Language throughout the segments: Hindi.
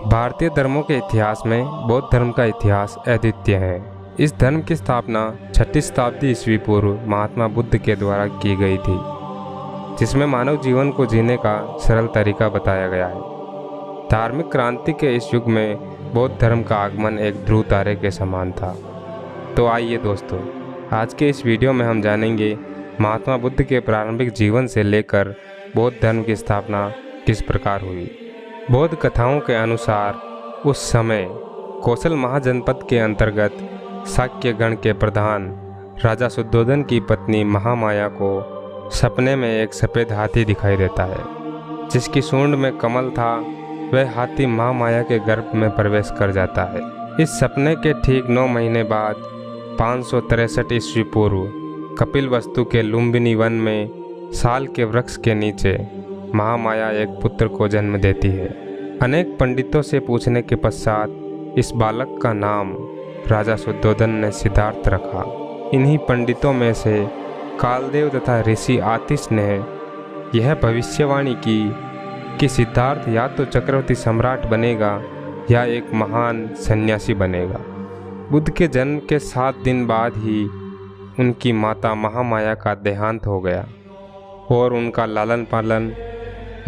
भारतीय धर्मों के इतिहास में बौद्ध धर्म का इतिहास अद्वितीय है। इस धर्म की स्थापना 6वीं शताब्दी ईस्वी पूर्व महात्मा बुद्ध के द्वारा की गई थी, जिसमें मानव जीवन को जीने का सरल तरीका बताया गया है। धार्मिक क्रांति के इस युग में बौद्ध धर्म का आगमन एक ध्रुव तारे के समान था। तो आइए दोस्तों, आज के इस वीडियो में हम जानेंगे महात्मा बुद्ध के प्रारंभिक जीवन से लेकर बौद्ध धर्म की स्थापना किस प्रकार हुई। बौद्ध कथाओं के अनुसार उस समय कौशल महाजनपद के अंतर्गत शाक्य गण के प्रधान राजा शुद्धोधन की पत्नी महामाया को सपने में एक सफ़ेद हाथी दिखाई देता है, जिसकी सूंड में कमल था। वह हाथी महामाया के गर्भ में प्रवेश कर जाता है। इस सपने के ठीक 9 महीने बाद 563 ईस्वी पूर्व कपिलवस्तु के लुम्बिनी वन में साल के वृक्ष के नीचे महामाया एक पुत्र को जन्म देती है। अनेक पंडितों से पूछने के पश्चात इस बालक का नाम राजा शुद्धोधन ने सिद्धार्थ रखा। इन्हीं पंडितों में से कालदेव तथा ऋषि आतिश ने यह भविष्यवाणी की कि सिद्धार्थ या तो चक्रवर्ती सम्राट बनेगा या एक महान सन्यासी बनेगा। बुद्ध के जन्म के 7 दिन बाद ही उनकी माता महामाया का देहांत हो गया और उनका लालन पालन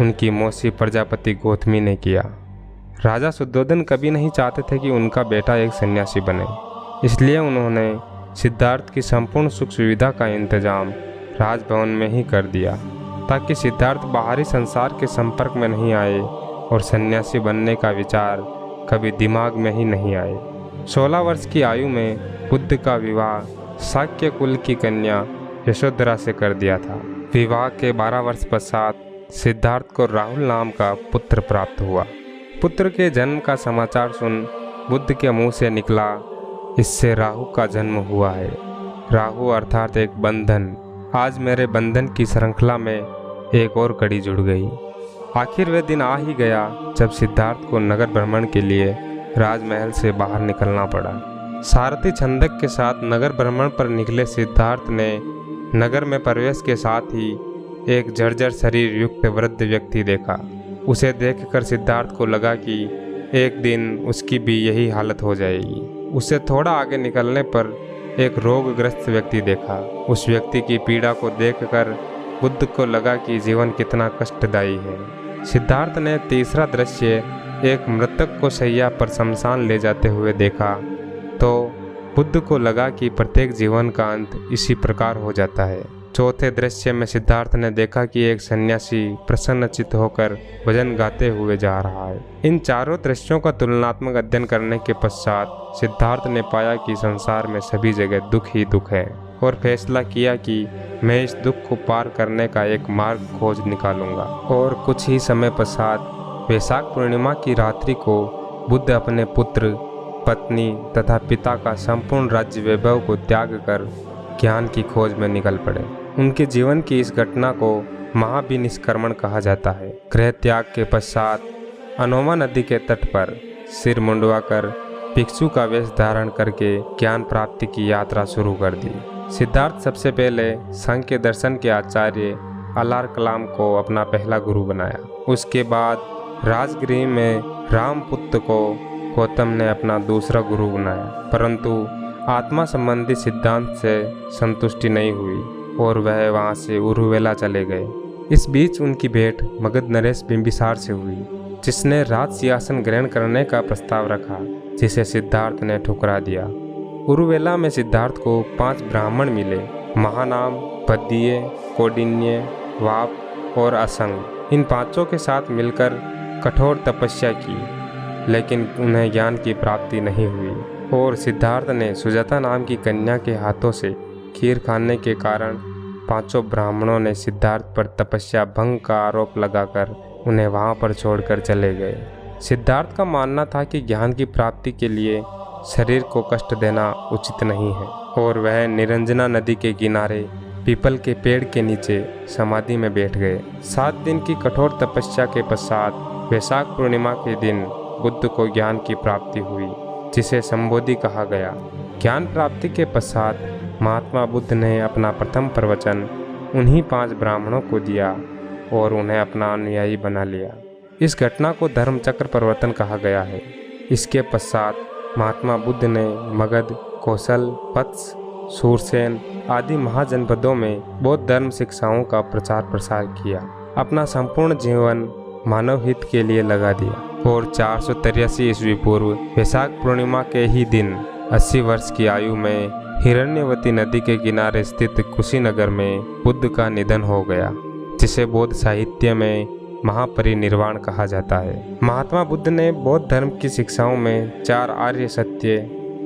उनकी मौसी प्रजापति गौतमी ने किया। राजा शुद्धोधन कभी नहीं चाहते थे कि उनका बेटा एक सन्यासी बने, इसलिए उन्होंने सिद्धार्थ की संपूर्ण सुख सुविधा का इंतजाम राजभवन में ही कर दिया, ताकि सिद्धार्थ बाहरी संसार के संपर्क में नहीं आए और सन्यासी बनने का विचार कभी दिमाग में ही नहीं आए। 16 वर्ष की आयु में बुद्ध का विवाह शाक्य कुल की कन्या यशोधरा से कर दिया था। विवाह के 12 वर्ष पश्चात सिद्धार्थ को राहुल नाम का पुत्र प्राप्त हुआ। पुत्र के जन्म का समाचार सुन बुद्ध के मुंह से निकला, इससे राहु का जन्म हुआ है। राहु अर्थात एक बंधन। आज मेरे बंधन की श्रृंखला में एक और कड़ी जुड़ गई। आखिर वह दिन आ ही गया जब सिद्धार्थ को नगर भ्रमण के लिए राजमहल से बाहर निकलना पड़ा। सारथी छंदक के साथ नगर भ्रमण पर निकले सिद्धार्थ ने नगर में प्रवेश के साथ ही एक जर्जर शरीर युक्त वृद्ध व्यक्ति देखा। उसे देखकर सिद्धार्थ को लगा कि एक दिन उसकी भी यही हालत हो जाएगी। उसे थोड़ा आगे निकलने पर एक रोगग्रस्त व्यक्ति देखा। उस व्यक्ति की पीड़ा को देखकर बुद्ध को लगा कि जीवन कितना कष्टदायी है। सिद्धार्थ ने तीसरा दृश्य एक मृतक को शैया पर शमशान ले जाते हुए देखा तो बुद्ध को लगा कि प्रत्येक जीवन का अंत इसी प्रकार हो जाता है। चौथे दृश्य में सिद्धार्थ ने देखा कि एक सन्यासी प्रसन्नचित्त होकर भजन गाते हुए जा रहा है। इन चारों दृश्यों का तुलनात्मक अध्ययन करने के पश्चात सिद्धार्थ ने पाया कि संसार में सभी जगह दुख ही दुख है और फैसला किया कि मैं इस दुख को पार करने का एक मार्ग खोज निकालूंगा। और कुछ ही समय पश्चात वैशाख पूर्णिमा की रात्रि को बुद्ध अपने पुत्र, पत्नी तथा पिता का संपूर्ण राज्य वैभव को त्याग कर ज्ञान की खोज में निकल पड़े। उनके जीवन की इस घटना को महाभिनिष्क्रमण कहा जाता है। गृह त्याग के पश्चात अनोमा नदी के तट पर सिर मुंडवाकर भिक्षु का वेश धारण करके ज्ञान प्राप्ति की यात्रा शुरू कर दी। सिद्धार्थ सबसे पहले सांख्य दर्शन के आचार्य अलार कलाम को अपना पहला गुरु बनाया। उसके बाद राजगृह में रामपुत्र को गौतम ने अपना दूसरा गुरु बनाया, परंतु आत्मा संबंधी सिद्धांत से संतुष्टि नहीं हुई और वह वहां से उरुवेला चले गए। इस बीच उनकी भेंट मगध नरेश बिंबिसार से हुई, जिसने राज सिंहासन ग्रहण करने का प्रस्ताव रखा, जिसे सिद्धार्थ ने ठुकरा दिया। उरुवेला में सिद्धार्थ को 5 ब्राह्मण मिले, महानाम, पद्दीय, कौंडिन्य, वाप और असंग। इन 5 के साथ मिलकर कठोर तपस्या की, लेकिन उन्हें ज्ञान की प्राप्ति नहीं हुई और सिद्धार्थ ने सुजाता नाम की कन्या के हाथों से खीर खाने के कारण 5 ब्राह्मणों ने सिद्धार्थ पर तपस्या भंग का आरोप लगाकर उन्हें वहां पर छोड़कर चले गए। सिद्धार्थ का मानना था कि ज्ञान की प्राप्ति के लिए शरीर को कष्ट देना उचित नहीं है और वह निरंजना नदी के किनारे पीपल के पेड़ के नीचे समाधि में बैठ गए। 7 दिन की कठोर तपस्या के पश्चात वैशाख पूर्णिमा के दिन बुद्ध को ज्ञान की प्राप्ति हुई, जिसे संबोधि कहा गया। ज्ञान प्राप्ति के पश्चात महात्मा बुद्ध ने अपना प्रथम प्रवचन उन्हीं 5 ब्राह्मणों को दिया और उन्हें अपना अनुयायी बना लिया। इस घटना को धर्म चक्र परिवर्तन कहा गया है। इसके पश्चात महात्मा बुद्ध ने मगध, कौशल, वत्स, सूरसेन आदि महाजनपदों में बौद्ध धर्म शिक्षाओं का प्रचार प्रसार किया। अपना संपूर्ण जीवन मानव हित के लिए लगा दिया और 483 ईस्वी पूर्व वैशाख पूर्णिमा के ही दिन 80 वर्ष की आयु में हिरण्यवती नदी के किनारे स्थित कुशीनगर में बुद्ध का निधन हो गया, जिसे बौद्ध साहित्य में महापरिनिर्वाण कहा जाता है। महात्मा बुद्ध ने बौद्ध धर्म की शिक्षाओं में 4 आर्य सत्य,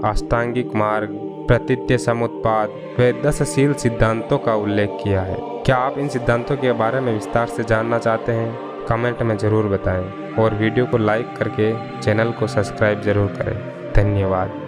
अष्टांगिक मार्ग, प्रतित्य समुत्पाद व 10 शील सिद्धांतों का उल्लेख किया है। क्या आप इन सिद्धांतों के बारे में विस्तार से जानना चाहते हैं? कमेंट में ज़रूर बताएं और वीडियो को लाइक करके चैनल को सब्सक्राइब जरूर करें। धन्यवाद।